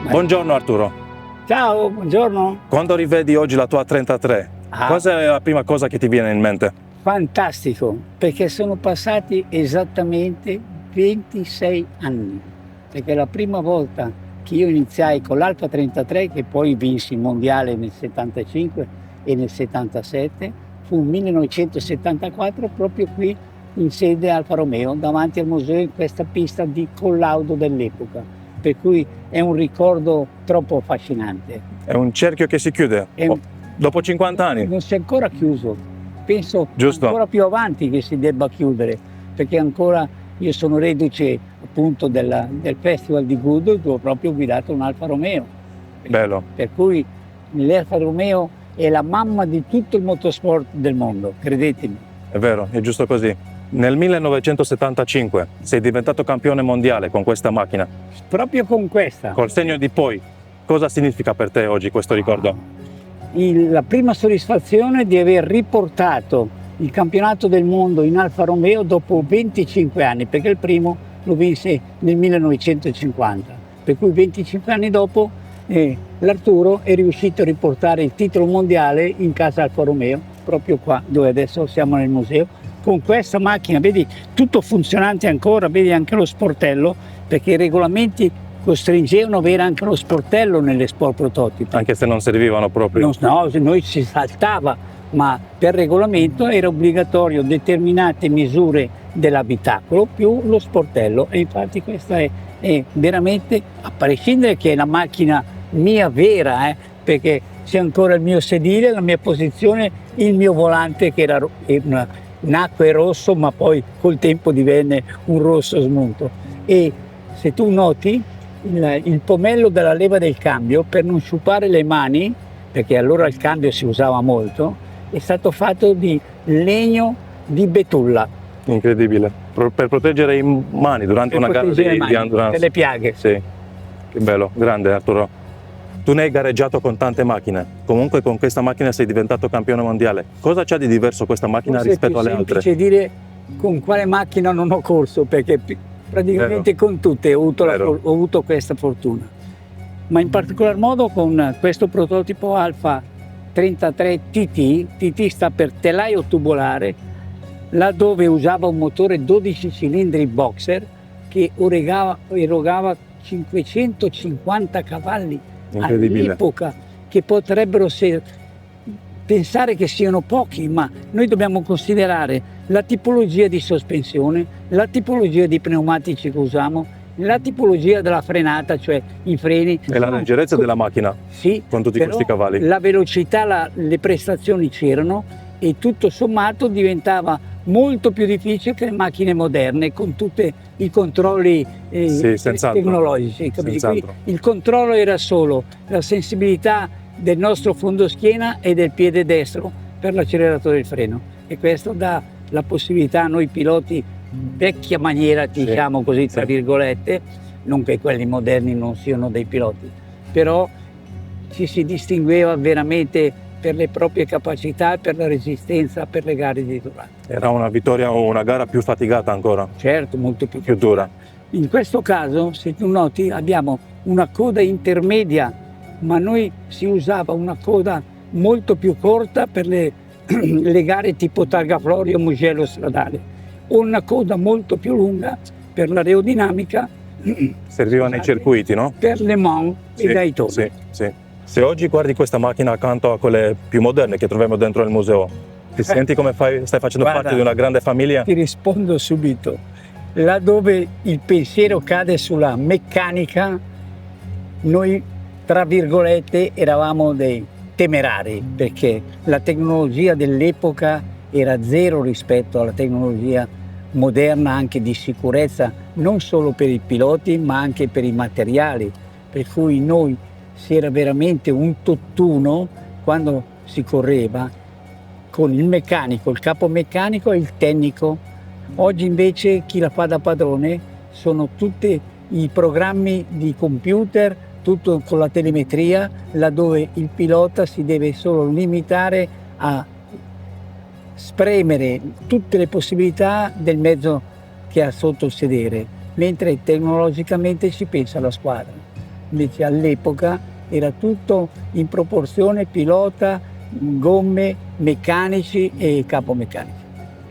Buongiorno Arturo. Ciao, buongiorno. Quando rivedi oggi la tua 33, cosa è la prima cosa che ti viene in mente? Fantastico, perché sono passati esattamente 26 anni. Perché la prima volta che io iniziai con l'Alfa 33, che poi vinsi il mondiale nel 75 e nel 77, fu il 1974 proprio qui in sede Alfa Romeo, davanti al museo, in questa pista di collaudo dell'epoca. Per cui è un ricordo troppo affascinante. È un cerchio che si chiude. Dopo 50 anni? Non si è ancora chiuso, penso Giusto. ancora più avanti che si debba chiudere, perché ancora io sono reduce appunto del Festival di Goodwood, dove ho proprio guidato un Alfa Romeo. Bello. Per cui l'Alfa Romeo è la mamma di tutto il motorsport del mondo, credetemi. È vero, è giusto così. Nel 1975 sei diventato campione mondiale con questa macchina. Proprio con questa. Col segno di poi, cosa significa per te oggi questo ricordo? La prima soddisfazione di aver riportato il campionato del mondo in Alfa Romeo dopo 25 anni, perché il primo lo vinse nel 1950, per cui 25 anni dopo l'Arturo è riuscito a riportare il titolo mondiale in casa Alfa Romeo, proprio qua dove adesso siamo nel museo, con questa macchina, vedi, tutto funzionante ancora, vedi anche lo sportello, perché i regolamenti costringevano ad avere anche lo sportello nelle sport prototipi. Anche se non servivano proprio. No, noi si saltava, ma per regolamento era obbligatorio determinate misure dell'abitacolo più lo sportello, e infatti questa è veramente, a prescindere che è la macchina mia vera, perché c'è ancora il mio sedile, la mia posizione, il mio volante che nacque rosso, ma poi col tempo divenne un rosso smunto. E se tu noti il pomello della leva del cambio, per non sciupare le mani, perché allora il cambio si usava molto, è stato fatto di legno di betulla. Incredibile, per proteggere le mani durante una gara di endurance. Per le piaghe. Sì, che bello, grande Arturo. Tu ne hai gareggiato con tante macchine, comunque con questa macchina sei diventato campione mondiale. Cosa c'ha di diverso questa macchina rispetto alle altre? È semplice dire con quale macchina non ho corso, perché praticamente con tutte ho avuto questa fortuna. Ma in particolar modo con questo prototipo Alfa 33 TT sta per telaio tubolare, laddove usava un motore 12 cilindri boxer che erogava 550 cavalli all'epoca, che potrebbero pensare che siano pochi, ma noi dobbiamo considerare la tipologia di sospensione, la tipologia di pneumatici che usiamo, la tipologia della frenata, cioè i freni. E la leggerezza della macchina, sì, con tutti questi cavalli. La velocità, le prestazioni c'erano, e tutto sommato diventava molto più difficile che le macchine moderne, con tutti i controlli tecnologici. Il controllo era solo la sensibilità del nostro fondoschiena e del piede destro per l'acceleratore e il freno, e questo dà la possibilità a noi piloti vecchia maniera, diciamo così, tra virgolette, non che quelli moderni non siano dei piloti, però ci si distingueva veramente per le proprie capacità, per la resistenza, per le gare di durata. Era una vittoria o una gara più faticata ancora? Certo, molto più dura. In questo caso, se tu noti, abbiamo una coda intermedia, ma noi si usava una coda molto più corta per le gare tipo Targa Florio o Mugello stradale, o una coda molto più lunga per l'aerodinamica. Serviva nei circuiti, no? Per Le Mans e Daytona. Sì. Se oggi guardi questa macchina accanto a quelle più moderne che troviamo dentro il museo, ti senti come stai facendo parte di una grande famiglia? Ti rispondo subito. Là dove il pensiero cade sulla meccanica, noi, tra virgolette, eravamo dei temerari, perché la tecnologia dell'epoca era zero rispetto alla tecnologia moderna, anche di sicurezza, non solo per i piloti ma anche per i materiali, per cui noi si era veramente un tutt'uno quando si correva con il meccanico, il capomeccanico e il tecnico. Oggi invece chi la fa da padrone sono tutti i programmi di computer, tutto con la telemetria, laddove il pilota si deve solo limitare a spremere tutte le possibilità del mezzo che ha sotto il sedere, mentre tecnologicamente si pensa alla squadra. invece all'epoca era tutto in proporzione pilota, gomme, meccanici e capomeccanici.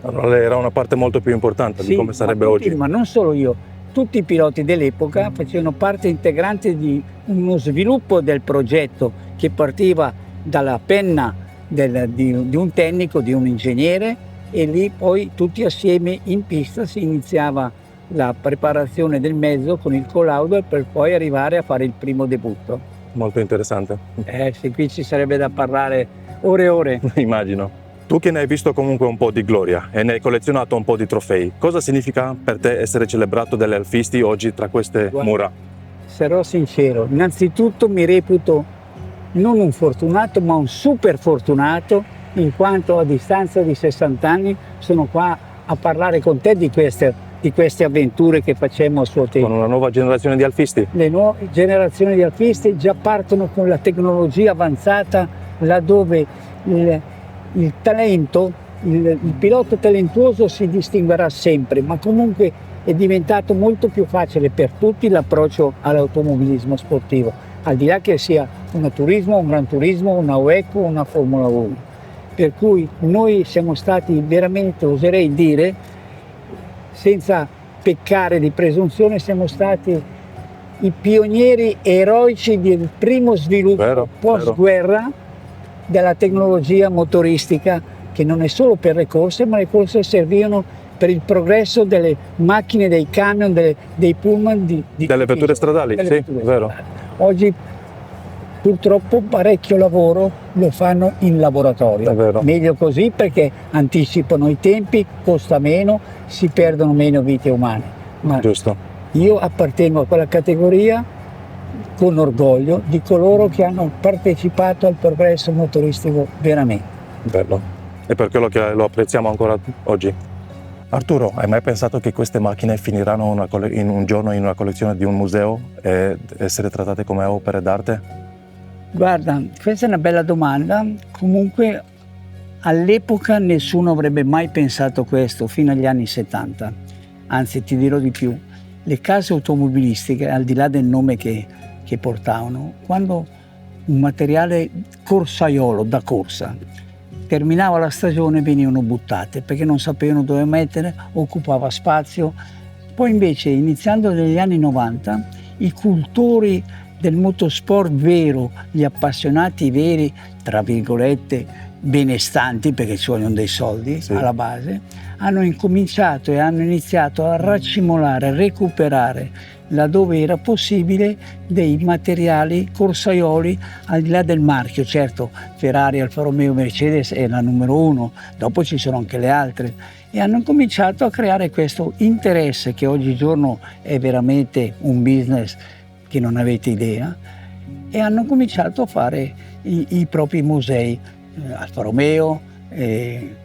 Allora era una parte molto più importante di come sarebbe oggi. Ma non solo io, tutti i piloti dell'epoca facevano parte integrante di uno sviluppo del progetto che partiva dalla penna di un tecnico, di un ingegnere, e lì poi tutti assieme in pista si iniziava la preparazione del mezzo con il collaudo per poi arrivare a fare il primo debutto. Molto interessante. Sì, qui ci sarebbe da parlare ore e ore. Immagino. Tu che ne hai visto comunque un po' di gloria e ne hai collezionato un po' di trofei, cosa significa per te essere celebrato dalle Alfisti oggi tra queste mura? Sarò sincero, innanzitutto mi reputo non un fortunato ma un super fortunato, in quanto a distanza di 60 anni sono qua a parlare con te di queste avventure che facemmo a suo tempo. Con una nuova generazione di alfisti? Le nuove generazioni di alfisti già partono con la tecnologia avanzata, laddove il talento, il pilota talentuoso si distinguerà sempre, ma comunque è diventato molto più facile per tutti l'approccio all'automobilismo sportivo, al di là che sia una turismo, un gran turismo, una UECO, una Formula 1. Per cui noi siamo stati veramente, oserei dire, senza peccare di presunzione, siamo stati i pionieri eroici del primo sviluppo post-guerra della tecnologia motoristica, che non è solo per le corse, ma le corse servivano per il progresso delle macchine, dei camion, dei pullman, delle vetture stradali, vero. Oggi purtroppo parecchio lavoro lo fanno in laboratorio. Meglio così, perché anticipano i tempi, costa meno, si perdono meno vite umane. Ma giusto. Io appartengo a quella categoria con orgoglio di coloro che hanno partecipato al progresso motoristico veramente. Bello. E per quello che lo apprezziamo ancora oggi. Arturo, hai mai pensato che queste macchine finiranno in un giorno in una collezione di un museo e essere trattate come opere d'arte? Guarda, questa è una bella domanda. Comunque all'epoca nessuno avrebbe mai pensato questo, fino agli anni 70. Anzi, ti dirò di più. Le case automobilistiche, al di là del nome che portavano, quando un materiale corsaiolo da corsa terminava la stagione, venivano buttate perché non sapevano dove mettere, occupava spazio. Poi invece, iniziando negli anni 90, i cultori del motorsport vero, gli appassionati veri, tra virgolette, benestanti, perché ci vogliono dei soldi alla base, hanno incominciato e hanno iniziato a raccimolare, a recuperare, laddove era possibile, dei materiali corsaioli al di là del marchio. Certo, Ferrari, Alfa Romeo, Mercedes è la numero uno, dopo ci sono anche le altre, e hanno cominciato a creare questo interesse che oggigiorno è veramente un business che non avete idea, e hanno cominciato a fare i propri musei, Alfa Romeo,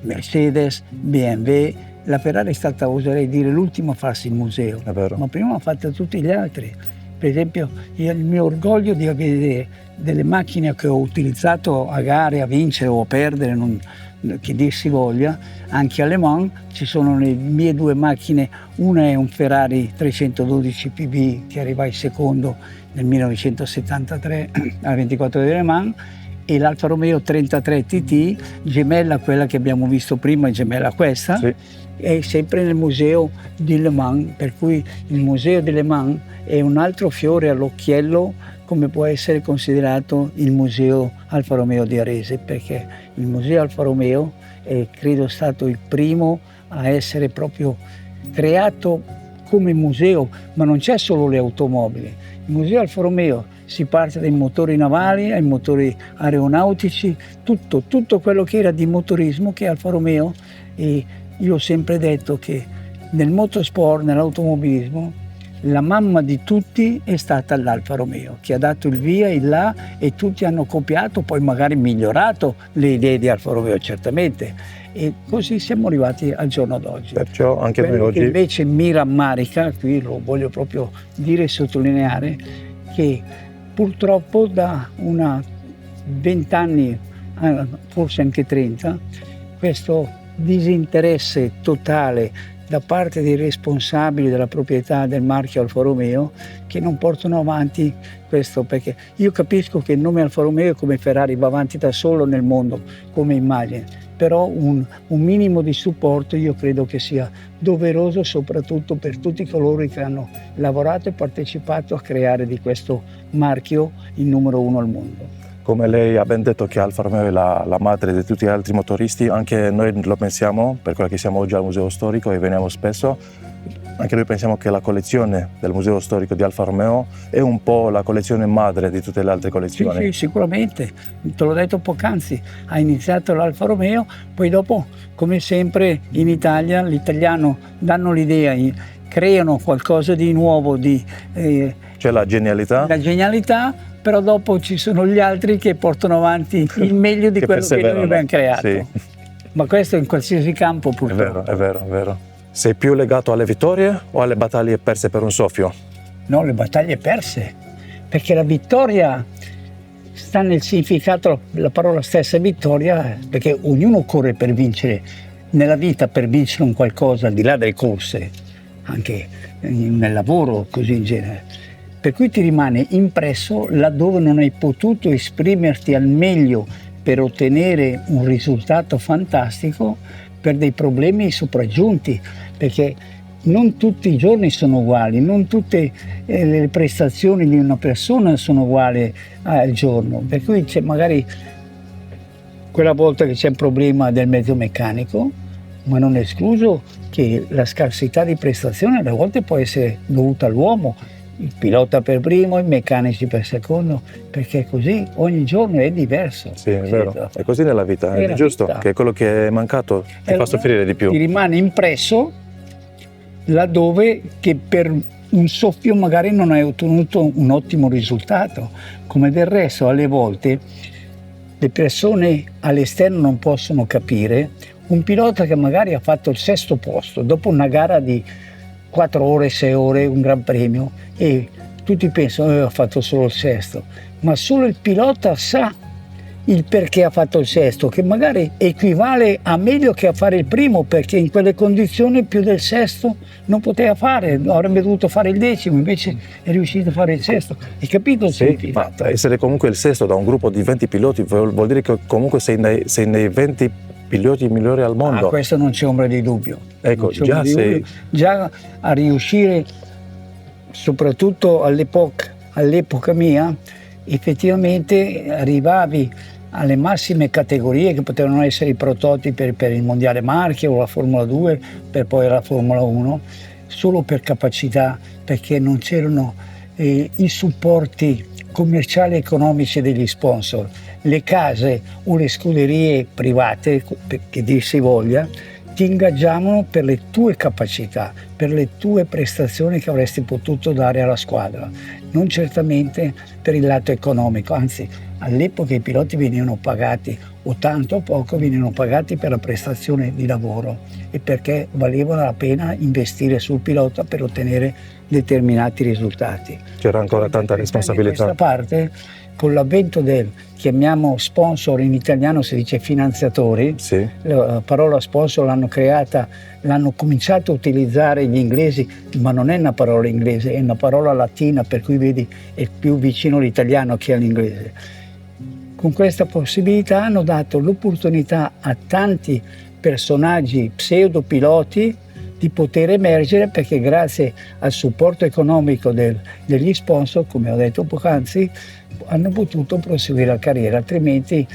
Mercedes, BMW. La Ferrari è stata, oserei dire, l'ultima a farsi il museo, ma prima hanno fatto tutti gli altri. Per esempio, il mio orgoglio di avere delle macchine che ho utilizzato a gare, a vincere o a perdere, che dir si voglia, anche a Le Mans ci sono le mie due macchine. Una è un Ferrari 312 PB che arrivai secondo nel 1973 al 24 di Le Mans, e l'Alfa Romeo 33 TT, gemella a quella che abbiamo visto prima, gemella a questa, è sempre nel museo di Le Mans, per cui il museo di Le Mans è un altro fiore all'occhiello, come può essere considerato il museo Alfa Romeo di Arese, perché il museo Alfa Romeo è, credo, stato il primo a essere proprio creato come museo, ma non c'è solo le automobili. Il museo Alfa Romeo si parte dai motori navali ai motori aeronautici, tutto quello che era di motorismo che è Alfa Romeo. E io ho sempre detto che nel motorsport, nell'automobilismo, la mamma di tutti è stata l'Alfa Romeo, che ha dato il via, il là, e tutti hanno copiato, poi magari migliorato le idee di Alfa Romeo, certamente. E così siamo arrivati al giorno d'oggi. Perciò anche quello noi oggi... che invece mi rammarica, qui lo voglio proprio dire e sottolineare, che purtroppo da 20 anni, forse anche 30, questo disinteresse totale da parte dei responsabili della proprietà del marchio Alfa Romeo che non portano avanti questo, perché io capisco che il nome Alfa Romeo come Ferrari va avanti da solo nel mondo come immagine, però un minimo di supporto io credo che sia doveroso, soprattutto per tutti coloro che hanno lavorato e partecipato a creare di questo marchio il numero uno al mondo. Come lei ha ben detto che Alfa Romeo è la madre di tutti gli altri motoristi, anche noi lo pensiamo, per quello che siamo oggi al Museo Storico e veniamo spesso, anche noi pensiamo che la collezione del Museo Storico di Alfa Romeo è un po' la collezione madre di tutte le altre collezioni. Sì, sicuramente, te l'ho detto poc'anzi, ha iniziato l'Alfa Romeo, poi dopo, come sempre in Italia, l'italiano danno l'idea, creano qualcosa di nuovo, C'è la genialità. La genialità, però dopo ci sono gli altri che portano avanti il meglio di quello che noi abbiamo creato. Sì. Ma questo in qualsiasi campo purtroppo. È vero. Sei più legato alle vittorie o alle battaglie perse per un soffio? No, le battaglie perse, perché la vittoria sta nel significato, la parola stessa vittoria, perché ognuno corre per vincere nella vita, per vincere un qualcosa al di là delle corse, anche nel lavoro, così in genere. Per cui ti rimane impresso laddove non hai potuto esprimerti al meglio per ottenere un risultato fantastico per dei problemi sopraggiunti, perché non tutti i giorni sono uguali, non tutte le prestazioni di una persona sono uguali al giorno, per cui c'è magari quella volta che c'è un problema del mezzo meccanico, ma non è escluso che la scarsità di prestazione alle volte può essere dovuta all'uomo, il pilota per primo, i meccanici per secondo, perché così ogni giorno è diverso. Sì, è vero, è così nella vita, è giusto, vita. che quello che è mancato ti fa soffrire di più. Ti rimane impresso laddove che per un soffio magari non hai ottenuto un ottimo risultato, come del resto alle volte le persone all'esterno non possono capire un pilota che magari ha fatto il sesto posto dopo una gara di 4 ore, 6 ore, un gran premio, e tutti pensano ha fatto solo il sesto, ma solo il pilota sa il perché ha fatto il sesto, che magari equivale a meglio che a fare il primo, perché in quelle condizioni più del sesto non poteva fare, avrebbe dovuto fare il decimo, invece è riuscito a fare il sesto. Hai capito il significato? Ma essere comunque il sesto da un gruppo di 20 piloti vuol dire che comunque sei nei 20 piloti migliori al mondo. Questo non c'è ombra di dubbio. Ecco, già a riuscire, soprattutto all'epoca mia, effettivamente arrivavi alle massime categorie che potevano essere i prototipi per il Mondiale Marche o la Formula 2, per poi la Formula 1, solo per capacità, perché non c'erano i supporti commerciali e economici degli sponsor. Le case o le scuderie private, che dir si voglia, ti ingaggiavano per le tue capacità, per le tue prestazioni che avresti potuto dare alla squadra, non certamente per il lato economico, anzi all'epoca i piloti venivano pagati o tanto o poco, venivano pagati per la prestazione di lavoro e perché valeva la pena investire sul pilota per ottenere determinati risultati. C'era ancora tanta responsabilità. Da questa parte, con l'avvento del, chiamiamo sponsor, in italiano si dice finanziatori, sì. La parola sponsor l'hanno cominciato a utilizzare gli inglesi, ma non è una parola inglese, è una parola latina, per cui vedi è più vicino all'italiano che all'inglese. Con questa possibilità hanno dato l'opportunità a tanti personaggi pseudopiloti di poter emergere, perché grazie al supporto economico degli sponsor, come ho detto poc'anzi, hanno potuto proseguire la carriera, altrimenti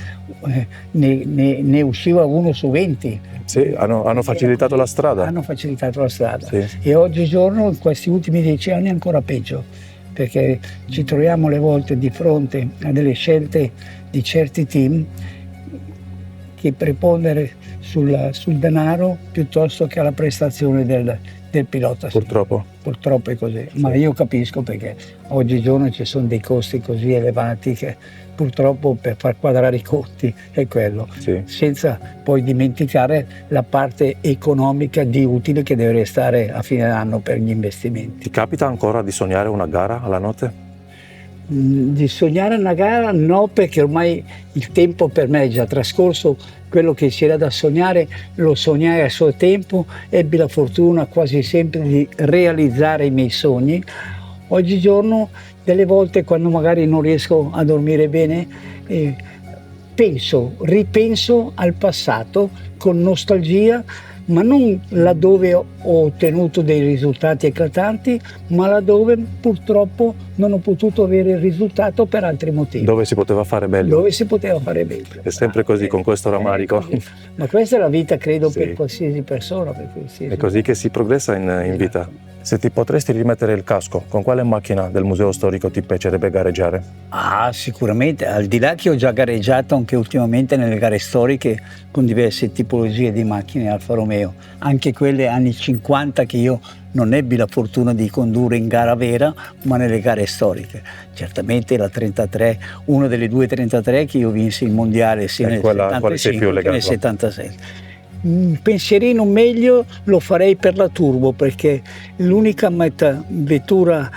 ne usciva 1 su 20. Sì, hanno facilitato la strada. Hanno facilitato la strada. Sì. E oggigiorno, in questi ultimi 10 anni, è ancora peggio, perché ci troviamo alle volte di fronte a delle scelte di certi team che preponderano sul denaro piuttosto che alla prestazione del pilota. Purtroppo. Purtroppo è così, Sì. ma io capisco, perché oggigiorno ci sono dei costi così elevati che purtroppo per far quadrare i conti è quello, Sì. senza poi dimenticare la parte economica di utile che deve restare a fine anno per gli investimenti. Ti capita ancora di sognare una gara alla notte? Di sognare una gara no, perché ormai il tempo per me è già trascorso, quello che c'era da sognare lo sognai a suo tempo, ebbi la fortuna quasi sempre di realizzare i miei sogni. Oggigiorno delle volte quando magari non riesco a dormire bene, ripenso al passato con nostalgia, ma non laddove ho ottenuto dei risultati eclatanti, ma laddove purtroppo non ho potuto avere il risultato per altri motivi. Dove si poteva fare meglio. Dove si poteva fare meglio. È sempre così, con questo rammarico. Ma questa è la vita, credo, Sì. per qualsiasi persona. Per qualsiasi... È così che si progressa in vita. Se ti potresti rimettere il casco, con quale macchina del museo storico ti piacerebbe gareggiare? Ah, sicuramente, al di là che ho già gareggiato anche ultimamente nelle gare storiche con diverse tipologie di macchine Alfa Romeo, anche quelle anni 50 che io non ebbi la fortuna di condurre in gara vera, ma nelle gare storiche. Certamente la 33, una delle due 33 che io vinsi il mondiale sia nel 75 che nel 76. Un pensierino meglio lo farei per la Turbo, perché l'unica vettura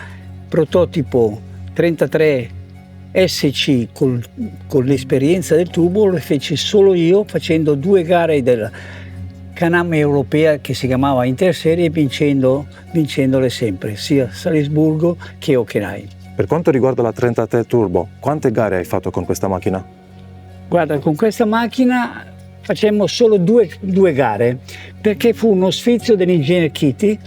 prototipo 33 SC con l'esperienza del turbo lo feci solo io, facendo 2 gare della Can-Am europea che si chiamava Interserie, vincendole sempre, sia Salisburgo che Hockenheim. Per quanto riguarda la 33 Turbo, quante gare hai fatto con questa macchina? Guarda, con questa macchina facemmo solo due gare, perché fu uno sfizio dell'ingegner Chiti,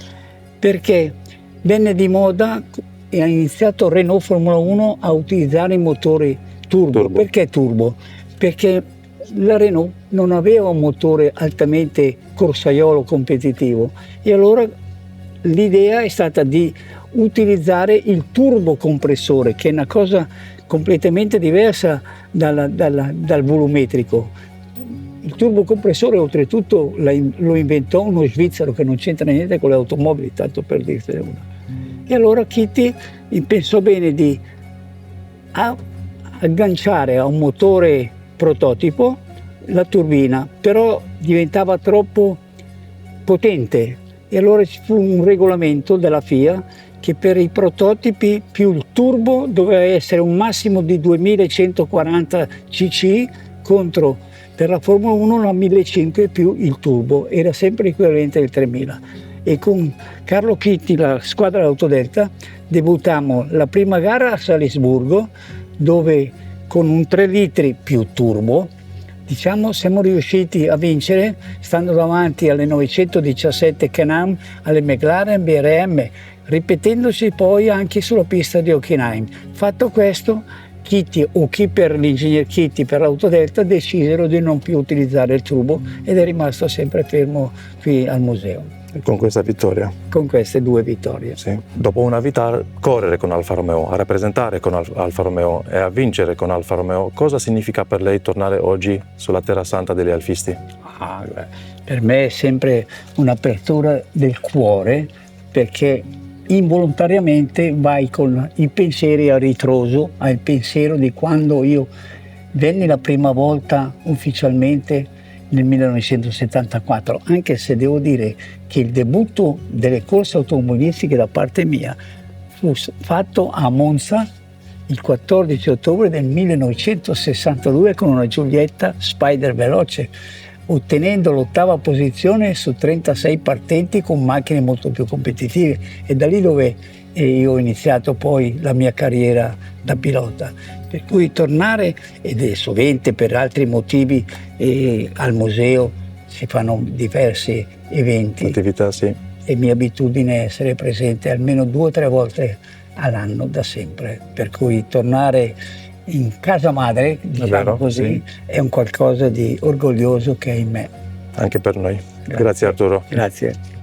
perché venne di moda e ha iniziato Renault Formula 1 a utilizzare i motori turbo. Perché turbo? Perché la Renault non aveva un motore altamente corsaiolo competitivo, e allora l'idea è stata di utilizzare il turbocompressore, che è una cosa completamente diversa dal volumetrico. Il turbocompressore oltretutto lo inventò uno svizzero che non c'entra niente con le automobili, tanto per dirtene una. E allora Chiti pensò bene di agganciare a un motore prototipo la turbina, però diventava troppo potente, e allora ci fu un regolamento della FIA che per i prototipi più il turbo doveva essere un massimo di 2140 cc contro per la Formula 1 la 1500 più il turbo, era sempre equivalente al 3000. E con Carlo Chiti, la squadra dell'Autodelta, debuttammo la prima gara a Salisburgo, dove con un 3 litri più turbo, diciamo, siamo riusciti a vincere, stando davanti alle 917 Can-Am, alle McLaren, BRM, ripetendosi poi anche sulla pista di Hockenheim. Fatto questo, Chiti, o chi per l'ingegner Chiti per l'Autodelta, decisero di non più utilizzare il turbo ed è rimasto sempre fermo qui al museo. Con questa vittoria? Con queste 2 vittorie. Sì. Dopo una vita a correre con Alfa Romeo, a rappresentare con Alfa Romeo e a vincere con Alfa Romeo, cosa significa per lei tornare oggi sulla terra santa degli alfisti? Per me è sempre un'apertura del cuore, perché involontariamente vai con i pensieri a ritroso, al pensiero di quando io venni la prima volta ufficialmente nel 1974, anche se devo dire che il debutto delle corse automobilistiche da parte mia fu fatto a Monza il 14 ottobre del 1962 con una Giulietta Spider veloce, ottenendo l'8ª posizione su 36 partenti con macchine molto più competitive, e da lì dove io ho iniziato poi la mia carriera da pilota. Per cui tornare, ed è sovente per altri motivi, al museo si fanno diversi eventi. Attività, sì. E mia abitudine è essere presente almeno 2 o 3 volte all'anno da sempre. Per cui tornare in casa madre, diciamo così, sì, è un qualcosa di orgoglioso che è in me. Anche per noi. Grazie Arturo. Grazie.